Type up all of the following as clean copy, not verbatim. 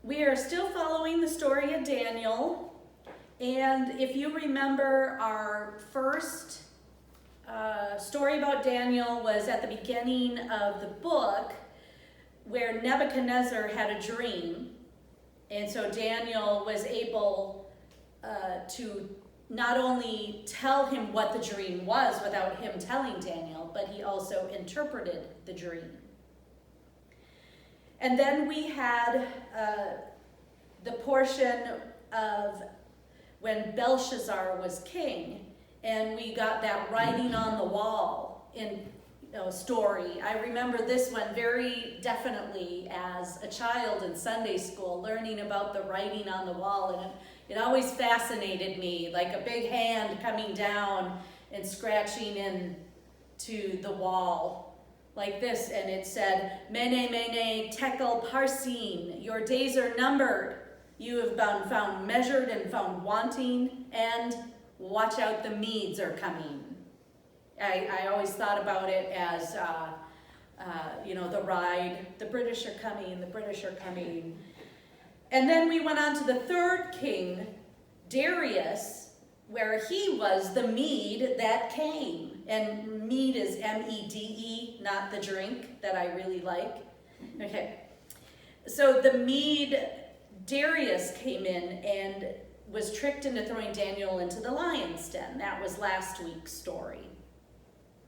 We are still following the story of Daniel, and if you remember, our first story about Daniel was at the beginning of the book where Nebuchadnezzar had a dream, and so Daniel was able to not only tell him what the dream was without him telling Daniel, but he also interpreted the dream. And then we had the portion of when Belshazzar was king, and we got that writing on the wall in story. I remember this one very definitely as a child in Sunday school, learning about the writing on the wall, and it always fascinated me, like a big hand coming down and scratching into the wall like this, and it said, "Mene, mene, tekel parsin, your days are numbered. You have been found measured and found wanting, and watch out, the Medes are coming." I always thought about it as, the ride, the British are coming, the British are coming. And then we went on to the third king, Darius, where he was the Mede that came. And Mede is M-E-D-E, not the drink that I really like. Okay, so the Mede, Darius came in and was tricked into throwing Daniel into the lion's den. That was last week's story.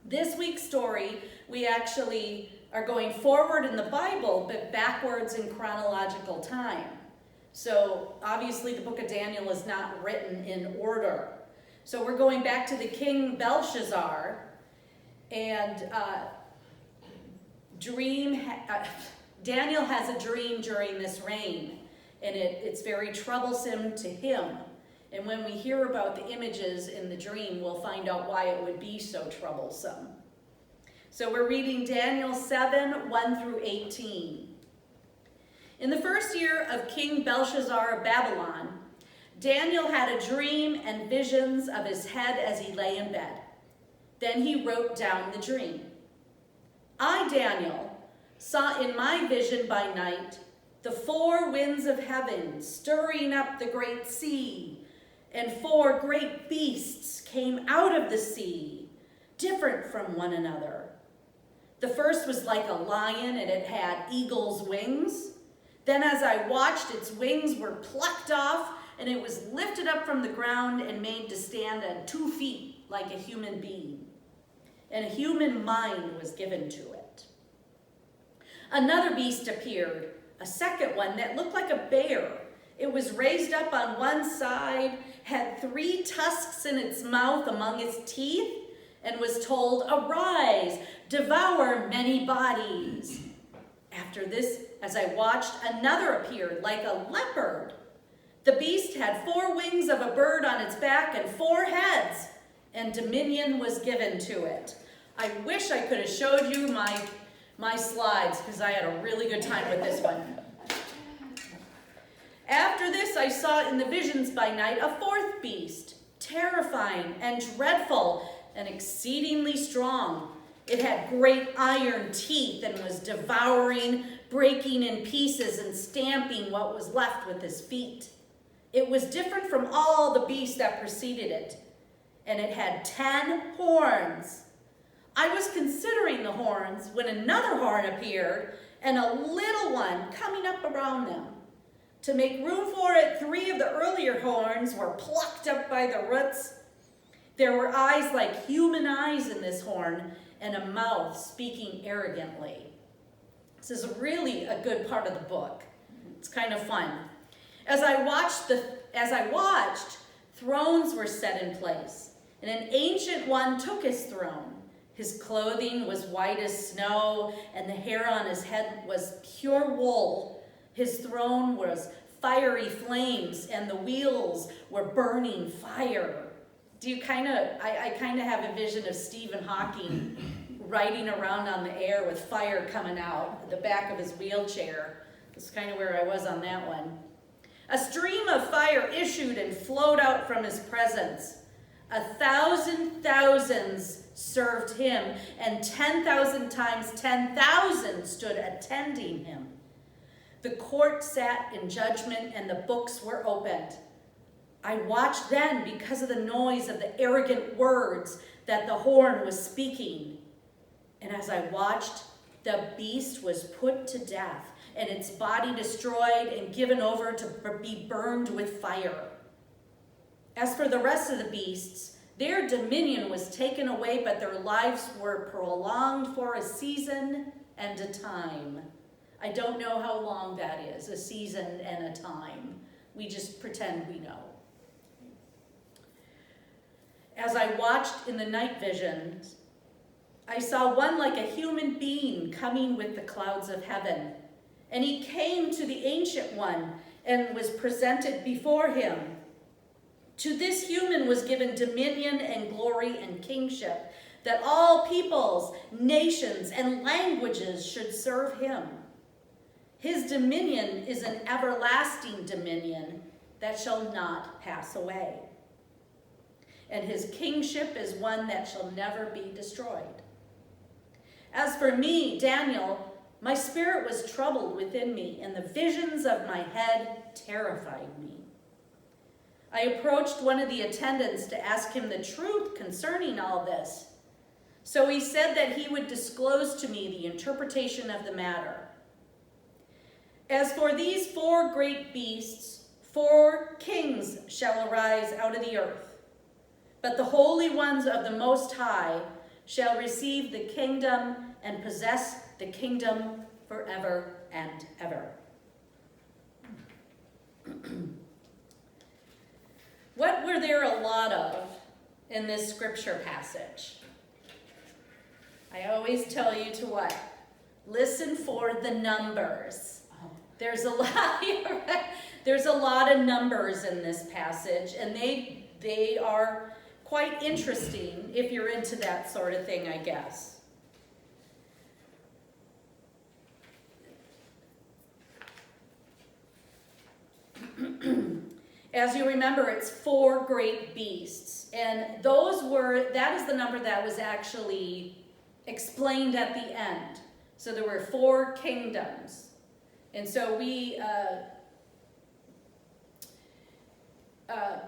This week's story, we actually are going forward in the Bible, but backwards in chronological time. So obviously the book of Daniel is not written in order. So we're going back to the king Belshazzar, and Daniel has a dream during this reign, and it's very troublesome to him. And when we hear about the images in the dream, we'll find out why it would be so troublesome. So we're reading Daniel 7, 1 through 18. In the first year of King Belshazzar of Babylon, Daniel had a dream and visions of his head as he lay in bed. Then he wrote down the dream. "I, Daniel, saw in my vision by night the four winds of heaven stirring up the great sea, and four great beasts came out of the sea, different from one another. The first was like a lion, and it had eagle's wings. Then as I watched, its wings were plucked off, and it was lifted up from the ground and made to stand on 2 feet like a human being. And a human mind was given to it. Another beast appeared, a second one that looked like a bear. It was raised up on one side, had 3 tusks in its mouth among its teeth, and was told, 'Arise, devour many bodies.' After this, as I watched, another appeared like a leopard. The beast had 4 wings of a bird on its back and 4 heads, and dominion was given to it." I wish I could have showed you my slides, because I had a really good time with this one. "After this, I saw in the visions by night a 4th beast, terrifying and dreadful and exceedingly strong. It had great iron teeth and was devouring, breaking in pieces, and stamping what was left with his feet. It was different from all the beasts that preceded it, and it had 10 horns. I was considering the horns when another horn appeared, and a little one coming up around them. To make room for it, 3 of the earlier horns were plucked up by the roots. There were eyes like human eyes in this horn, and a mouth speaking arrogantly." This is really a good part of the book. It's kind of fun. As I watched, thrones were set in place, and an ancient one took his throne. His clothing was white as snow, and the hair on his head was pure wool. His throne was fiery flames, and the wheels were burning fire. I kind of have a vision of Stephen Hawking riding around on the air with fire coming out the back of his wheelchair. That's kind of where I was on that one. A stream of fire issued and flowed out from his presence. 1,000 thousands served him, and 10,000 times 10,000 stood attending him. The court sat in judgment and the books were opened. I watched then because of the noise of the arrogant words that the horn was speaking. And as I watched, the beast was put to death and its body destroyed and given over to be burned with fire. As for the rest of the beasts, their dominion was taken away, but their lives were prolonged for a season and a time. I don't know how long that is, a season and a time. We just pretend we know. As I watched in the night visions, I saw one like a human being coming with the clouds of heaven. And he came to the Ancient One and was presented before him. To this human was given dominion and glory and kingship, that all peoples, nations, and languages should serve him. His dominion is an everlasting dominion that shall not pass away. And his kingship is one that shall never be destroyed. As for me, Daniel, my spirit was troubled within me, and the visions of my head terrified me. I approached one of the attendants to ask him the truth concerning all this. So he said that he would disclose to me the interpretation of the matter. As for these 4 great beasts, 4 kings shall arise out of the earth. But the holy ones of the Most High shall receive the kingdom and possess the kingdom forever and ever. What were there a lot of in this scripture passage? I always tell you to what? Listen for the numbers. There's a lot of numbers in this passage, and they are quite interesting if you're into that sort of thing, I guess. As you remember, it's 4 great beasts, and that is the number that was actually explained at the end. So there were 4 kingdoms, and so we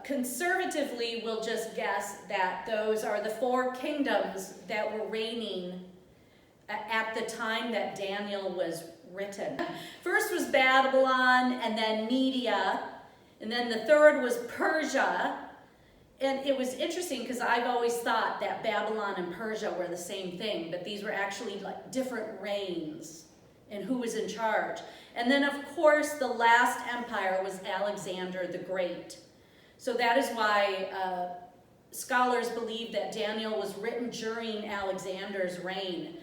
conservatively will just guess that those are the 4 kingdoms that were reigning at the time that Daniel was written. First was Babylon, and then Media, and then the third was Persia. And it was interesting because I've always thought that Babylon and Persia were the same thing, but these were actually like different reigns and who was in charge. And then, of course, the last empire was Alexander the Great. So that is why scholars believe that Daniel was written during Alexander's reign.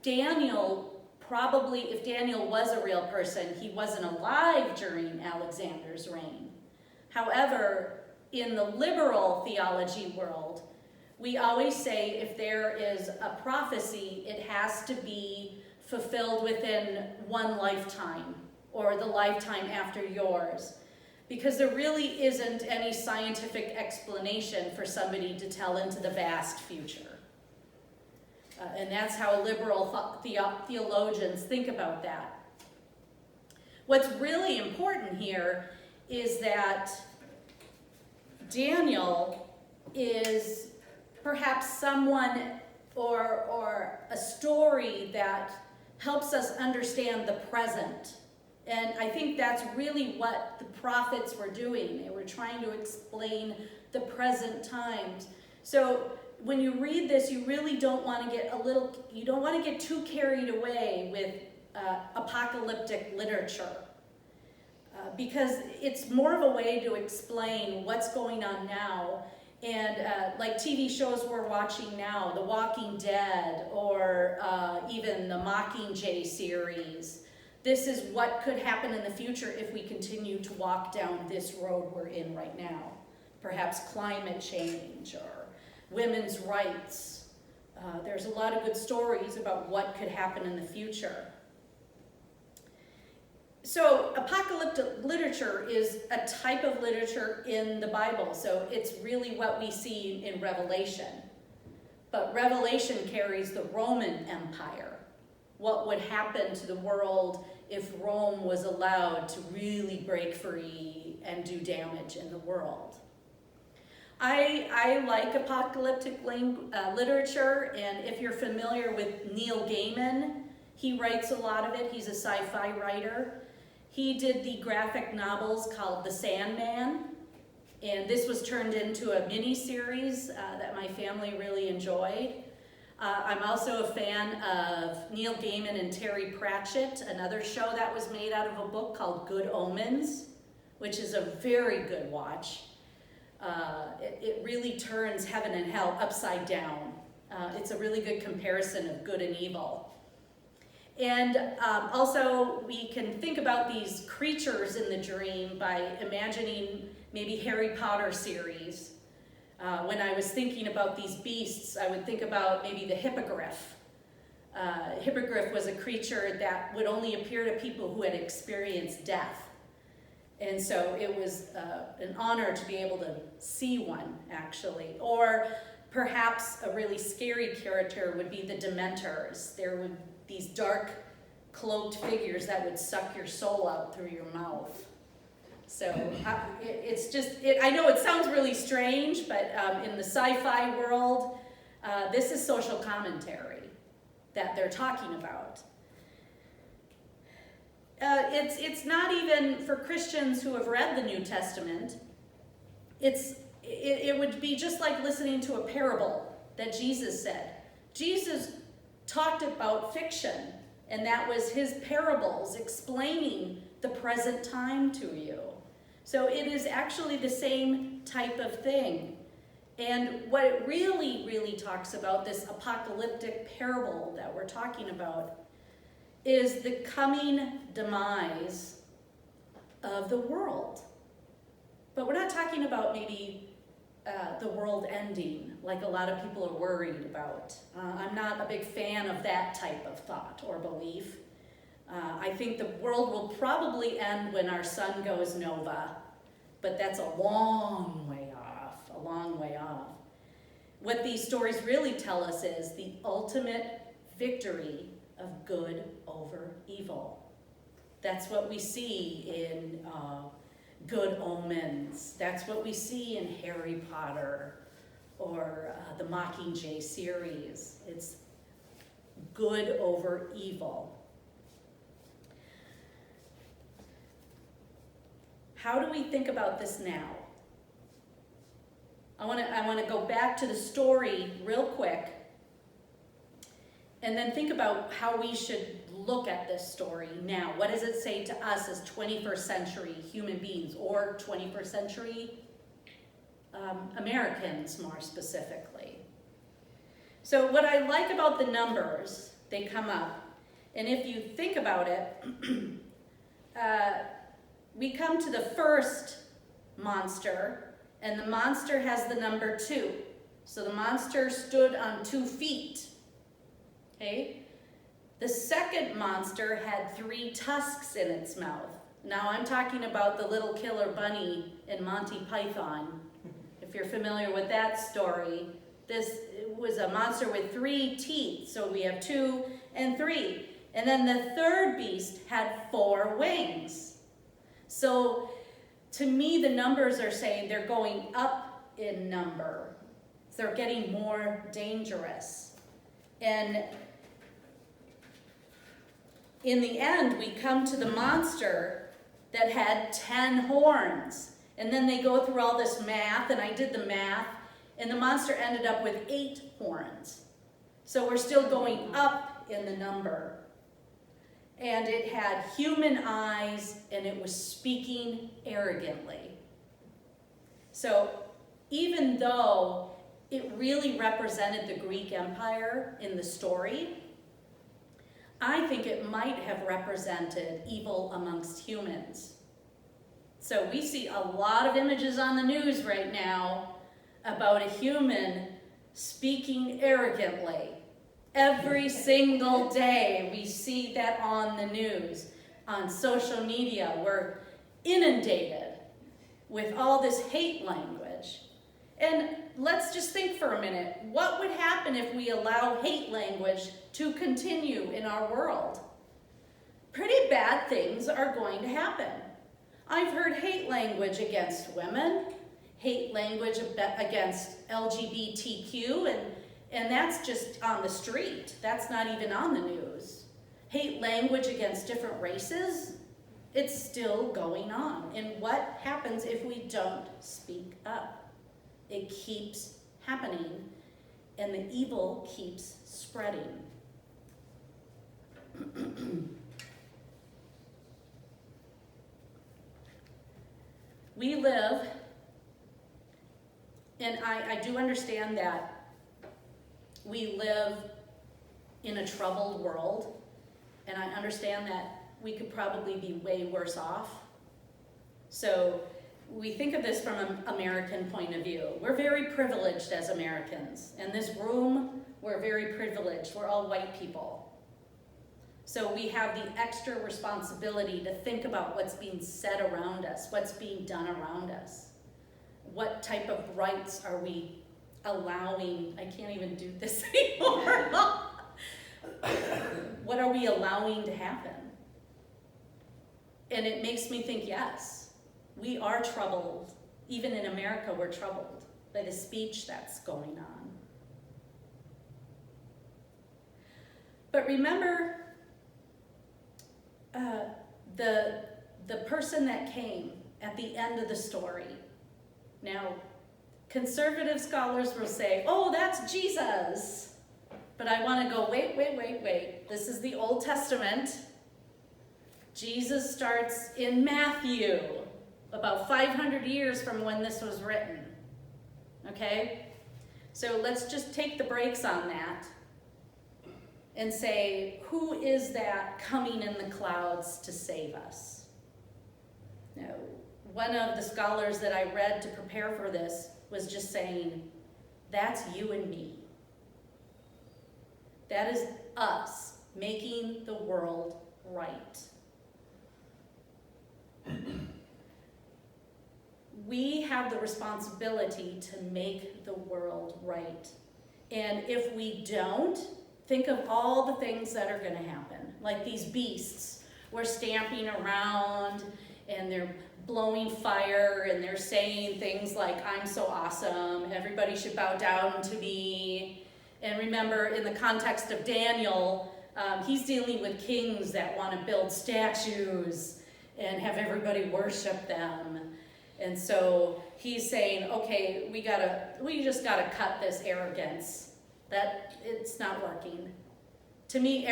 Daniel, probably, if Daniel was a real person, he wasn't alive during Alexander's reign. However, in the liberal theology world, we always say if there is a prophecy, it has to be fulfilled within one lifetime or the lifetime after yours. Because there really isn't any scientific explanation for somebody to tell into the vast future. And that's how liberal theologians think about that. What's really important here is that Daniel is perhaps someone or a story that helps us understand the present. And I think that's really what the prophets were doing. They were trying to explain the present times. So when you read this, you really don't want to get too carried away with apocalyptic literature. Because it's more of a way to explain what's going on now. And like TV shows we're watching now, The Walking Dead, or even the Mockingjay series. This is what could happen in the future if we continue to walk down this road we're in right now. Perhaps climate change or women's rights. There's a lot of good stories about what could happen in the future. So apocalyptic literature is a type of literature in the Bible. So it's really what we see in Revelation. But Revelation carries the Roman Empire. what would happen to the world if Rome was allowed to really break free and do damage in the world. I like apocalyptic literature, and if you're familiar with Neil Gaiman, he writes a lot of it. He's a sci-fi writer. He did the graphic novels called The Sandman, and this was turned into a mini-series that my family really enjoyed. I'm also a fan of Neil Gaiman and Terry Pratchett, another show that was made out of a book called Good Omens, which is a very good watch. It really turns heaven and hell upside down. It's a really good comparison of good and evil. And also we can think about these creatures in the dream by imagining maybe Harry Potter series. When I was thinking about these beasts, I would think about maybe the hippogriff. Hippogriff was a creature that would only appear to people who had experienced death. And so it was an honor to be able to see one, actually. Or perhaps a really scary character would be the Dementors. There would these dark cloaked figures that would suck your soul out through your mouth. So it's just, I know it sounds really strange, but in the sci-fi world, this is social commentary that they're talking about. It's not even for Christians who have read the New Testament. It would be just like listening to a parable that Jesus said. Jesus talked about fiction, and that was his parables explaining the present time to you. So it is actually the same type of thing. And what it really, really talks about, this apocalyptic parable that we're talking about, is the coming demise of the world. But we're not talking about maybe the world ending, like a lot of people are worried about. I'm not a big fan of that type of thought or belief. I think the world will probably end when our sun goes nova, but that's a long way off, a long way off. What these stories really tell us is the ultimate victory of good over evil. That's what we see in Good Omens. That's what we see in Harry Potter or the Mockingjay series. It's good over evil. How do we think about this now? I want to go back to the story real quick and then think about how we should look at this story now. What does it say to us as 21st century human beings, or 21st century Americans more specifically? So what I like about the numbers, they come up, and if you think about it, we come to the first monster, and the monster has the number 2. So the monster stood on 2 feet. Okay? The second monster had 3 tusks in its mouth. Now I'm talking about the little killer bunny in Monty Python. If you're familiar with that story, this was a monster with 3 teeth. So we have 2 and 3. And then the third beast had 4 wings. So to me, the numbers are saying they're going up in number. They're getting more dangerous. And in the end, we come to the monster that had 10 horns. And then they go through all this math, and I did the math, and the monster ended up with 8 horns. So we're still going up in the number. And it had human eyes, and it was speaking arrogantly. So even though it really represented the Greek Empire in the story, I think it might have represented evil amongst humans. So we see a lot of images on the news right now about a human speaking arrogantly. Every single day we see that on the news, on social media. We're inundated with all this hate language. And let's just think for a minute. What would happen if we allow hate language to continue in our world? Pretty bad things are going to happen. I've heard hate language against women, hate language against LGBTQ, and that's just on the street. That's not even on the news. Hate language against different races, it's still going on. And what happens if we don't speak up? It keeps happening, and the evil keeps spreading. We live, and I do understand that we live in a troubled world, and I understand that we could probably be way worse off. So we think of this from an American point of view. We're very privileged as Americans. In this room, we're very privileged. We're all white people. So we have the extra responsibility to think about what's being said around us, what's being done around us. What type of rights are we allowing? I can't even do this anymore. What are we allowing to happen? And it makes me think, yes, we are troubled. Even in America, we're troubled by the speech that's going on. But remember, the person that came at the end of the story. Now, conservative scholars will say, oh, that's Jesus. But I want to go, wait. This is the Old Testament. Jesus starts in Matthew, about 500 years from when this was written. Okay? So let's just take the brakes on that and say, who is that coming in the clouds to save us? Now, one of the scholars that I read to prepare for this was just saying, that's you and me. That is us making the world right. We have the responsibility to make the world right. And if we don't, think of all the things that are going to happen. Like these beasts were stamping around and they're blowing fire and they're saying things like, I'm so awesome, everybody should bow down to me. And remember, in the context of Daniel, he's dealing with kings that want to build statues and have everybody worship them. And so he's saying, okay, we just gotta cut this arrogance. That it's not working. To me,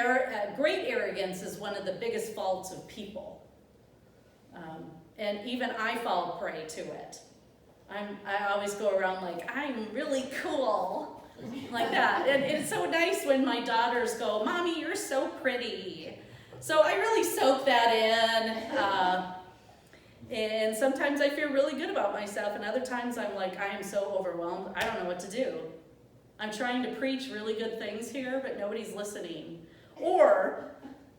great arrogance is one of the biggest faults of people. And even I fall prey to it. I always go around like, I'm really cool, like that. And it's so nice when my daughters go, Mommy, you're so pretty. So I really soak that in. And sometimes I feel really good about myself, and other times I'm like, I am so overwhelmed, I don't know what to do. I'm trying to preach really good things here, but nobody's listening. Or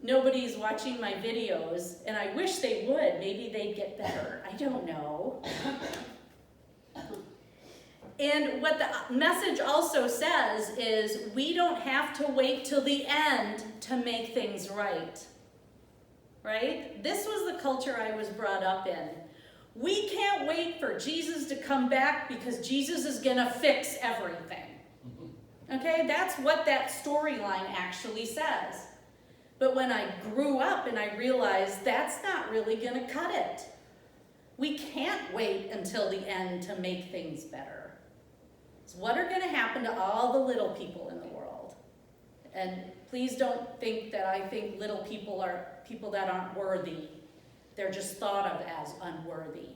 nobody's watching my videos, and I wish they would. Maybe they'd get better. I don't know. And what the message also says is we don't have to wait till the end to make things right. Right? This was the culture I was brought up in. We can't wait for Jesus to come back because Jesus is going to fix everything. Okay, that's what that storyline actually says. But when I grew up and I realized that's not really going to cut it. We can't wait until the end to make things better. So what are going to happen to all the little people in the world? And please don't think that I think little people are people that aren't worthy. They're just thought of as unworthy.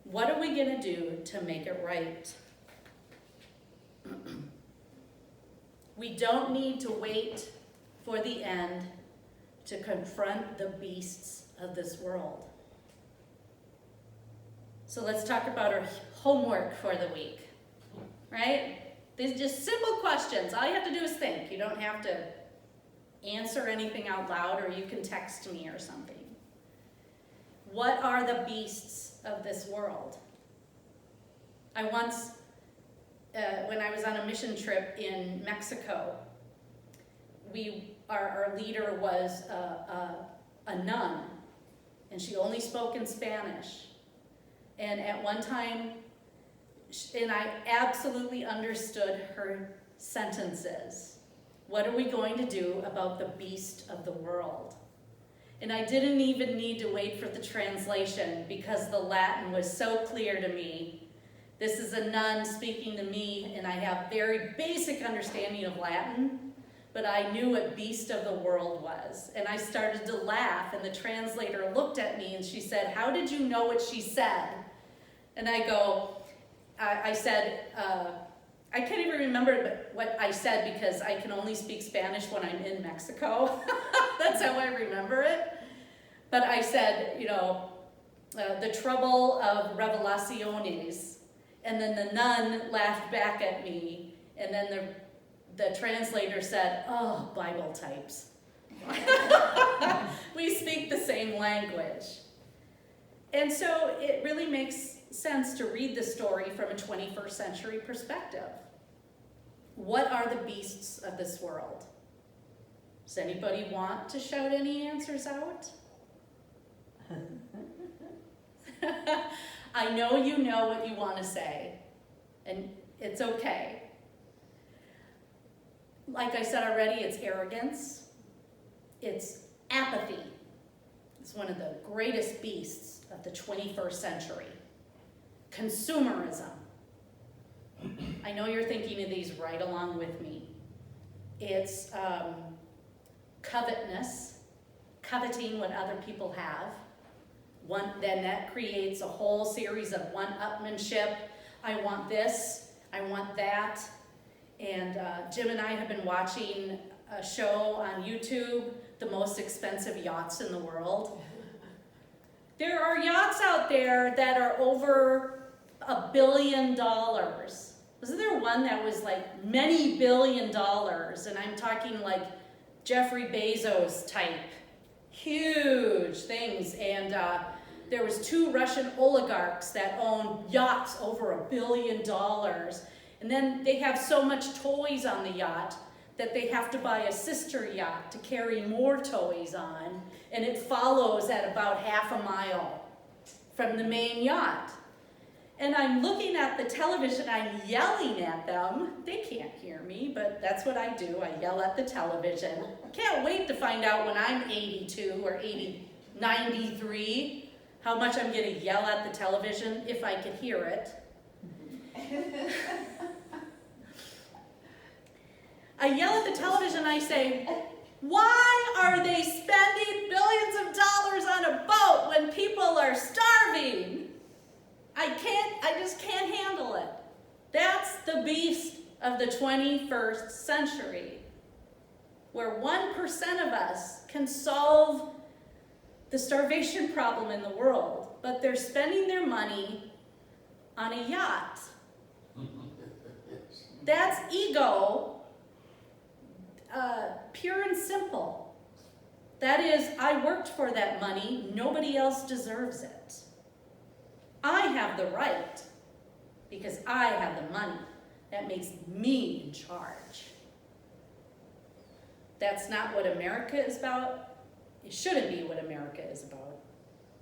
What are we going to do to make it right? We don't need to wait for the end to confront the beasts of this world. So let's talk about our homework for the week, right? These are just simple questions. All you have to do is think. You don't have to answer anything out loud, or you can text me or something. What are the beasts of this world? I once when I was on a mission trip in Mexico, our leader was a nun, and she only spoke in Spanish. And at one time, and I absolutely understood her sentences. What are we going to do about the beast of the world? And I didn't even need to wait for the translation because the Latin was so clear to me. This is a nun speaking to me, and I have very basic understanding of Latin, but I knew what beast of the world was. And I started to laugh, and the translator looked at me and she said, "How did you know what she said?" And I said, I can't even remember what I said because I can only speak Spanish when I'm in Mexico. That's how I remember it. But I said, the trouble of revelaciones. And then the nun laughed back at me. And then the translator said, "Oh, Bible types." We speak the same language. And so it really makes sense to read the story from a 21st century perspective. What are the beasts of this world? Does anybody want to shout any answers out? I know you know what you want to say, and it's okay. Like I said already, it's arrogance, it's apathy. It's one of the greatest beasts of the 21st century. Consumerism. I know you're thinking of these right along with me. It's covetousness, coveting what other people have. Then that creates a whole series of one-upmanship. I want this, I want that. And Jim and I have been watching a show on YouTube, The Most Expensive Yachts in the World. There are yachts out there that are over $1 billion. Wasn't there one that was like many $billion? And I'm talking like Jeffrey Bezos type, huge things. And there was 2 Russian oligarchs that own yachts over $1 billion. And then they have so much toys on the yacht that they have to buy a sister yacht to carry more toys on, and it follows at about half a mile from the main yacht. And I'm looking at the television, I'm yelling at them. They can't hear me, but that's what I do. I yell at the television. Can't wait to find out when I'm 82 or 93 how much I'm going to yell at the television if I could hear it. I yell at the television, I say, "Why are they spending billions of dollars on a boat when people are starving?" I just can't handle it. That's the beast of the 21st century, where 1% of us can solve the starvation problem in the world, but they're spending their money on a yacht. That's ego, pure and simple. That is, I worked for that money, nobody else deserves it. I have the right because I have the money. That makes me in charge. That's not what America is about. It shouldn't be what America is about.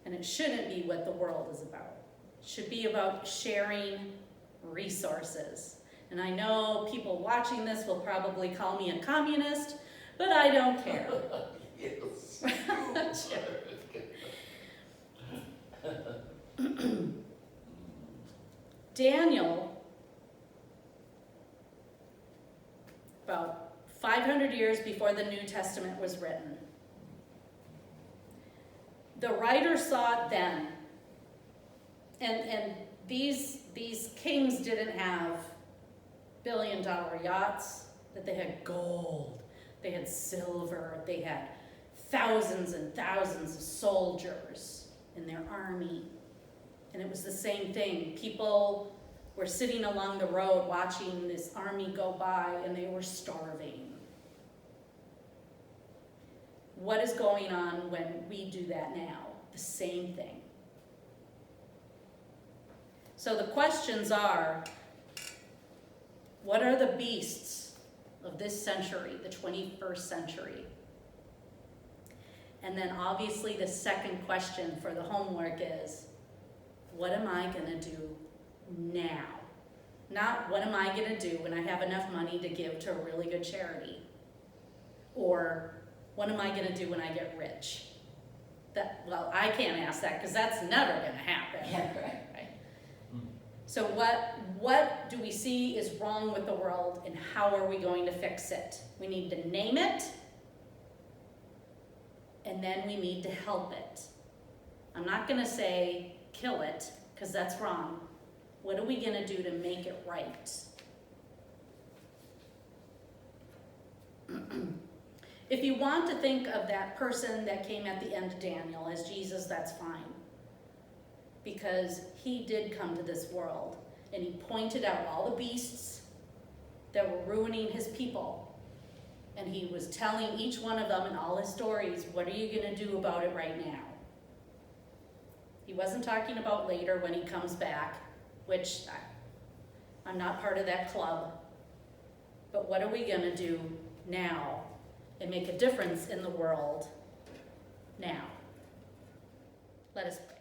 And it shouldn't be what the world is about. It should be about sharing resources. And I know people watching this will probably call me a communist, but I don't care. Yes. Daniel, about 500 years before the New Testament was written. The writer saw it then. And these kings didn't have billion-dollar yachts, that they had gold, they had silver, they had thousands and thousands of soldiers in their army. And it was the same thing. People were sitting along the road watching this army go by, and they were starving. What is going on when we do that now? The same thing. So the questions are, What are the beasts of this century, the 21st century? And then obviously the second question for the homework is, what am I gonna do now? Not what am I gonna do when I have enough money to give to a really good charity? Or what am I gonna do when I get rich? Well, I can't ask that because that's never gonna happen. Yeah, right. So what do we see is wrong with the world, and how are we going to fix it? We need to name it, and then we need to help it. I'm not gonna say kill it, because that's wrong. What are we gonna do to make it right? If you want to think of that person that came at the end of Daniel as Jesus, that's fine. Because he did come to this world, and he pointed out all the beasts that were ruining his people. And he was telling each one of them in all his stories, what are you gonna do about it right now? He wasn't talking about later when he comes back, which I'm not part of that club. But what are we gonna do now and make a difference in the world now? Let us pray.